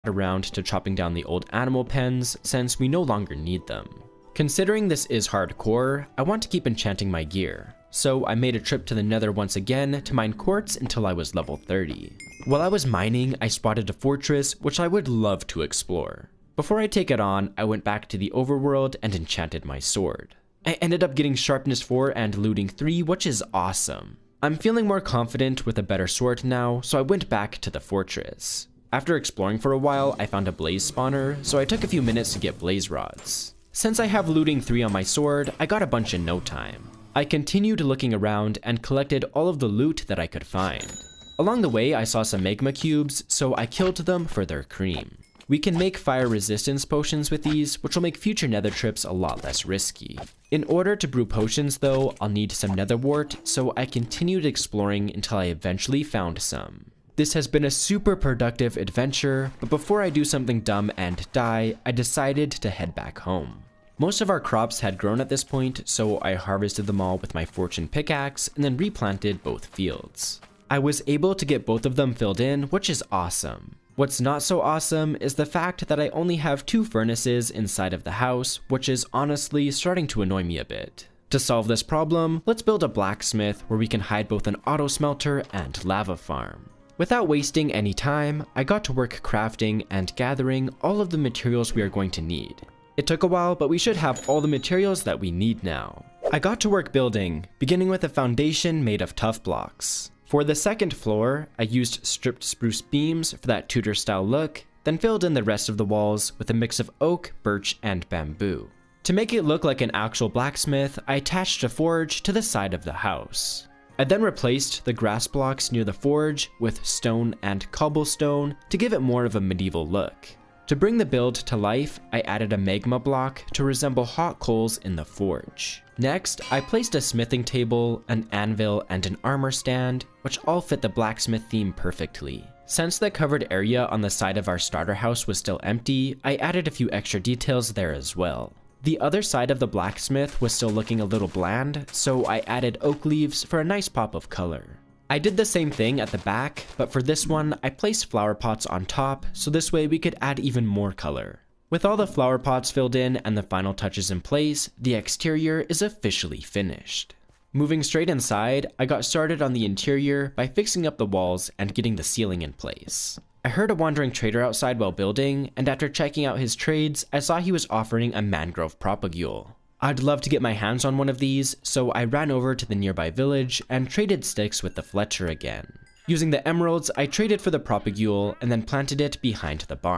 around to chopping down the old animal pens since we no longer need them. Considering this is hardcore, I want to keep enchanting my gear, so I made a trip to the Nether once again to mine quartz until I was level 30. While I was mining, I spotted a fortress which I would love to explore. Before I take it on, I went back to the overworld and enchanted my sword. I ended up getting sharpness 4 and looting 3, which is awesome. I'm feeling more confident with a better sword now, so I went back to the fortress. After exploring for a while, I found a blaze spawner, so I took a few minutes to get blaze rods. Since I have looting 3 on my sword, I got a bunch in no time. I continued looking around and collected all of the loot that I could find. Along the way, I saw some magma cubes, so I killed them for their cream. We can make fire resistance potions with these, which will make future nether trips a lot less risky. In order to brew potions though, I'll need some nether wart, so I continued exploring until I eventually found some. This has been a super productive adventure, but before I do something dumb and die, I decided to head back home. Most of our crops had grown at this point, so I harvested them all with my fortune pickaxe and then replanted both fields. I was able to get both of them filled in, which is awesome. What's not so awesome is the fact that I only have 2 furnaces inside of the house, which is honestly starting to annoy me a bit. To solve this problem, let's build a blacksmith where we can hide both an auto smelter and lava farm. Without wasting any time, I got to work crafting and gathering all of the materials we are going to need. It took a while, but we should have all the materials that we need now. I got to work building, beginning with a foundation made of tough blocks. For the second floor, I used stripped spruce beams for that Tudor style look, then filled in the rest of the walls with a mix of oak, birch, and bamboo. To make it look like an actual blacksmith, I attached a forge to the side of the house. I then replaced the grass blocks near the forge with stone and cobblestone to give it more of a medieval look. To bring the build to life, I added a magma block to resemble hot coals in the forge. Next, I placed a smithing table, an anvil, and an armor stand, which all fit the blacksmith theme perfectly. Since the covered area on the side of our starter house was still empty, I added a few extra details there as well. The other side of the blacksmith was still looking a little bland, so I added oak leaves for a nice pop of color. I did the same thing at the back, but for this one, I placed flower pots on top, so this way we could add even more color. With all the flower pots filled in and the final touches in place, the exterior is officially finished. Moving straight inside, I got started on the interior by fixing up the walls and getting the ceiling in place. I heard a wandering trader outside while building, and after checking out his trades, I saw he was offering a mangrove propagule. I'd love to get my hands on one of these, so I ran over to the nearby village and traded sticks with the Fletcher again. Using the emeralds, I traded for the propagule and then planted it behind the barn.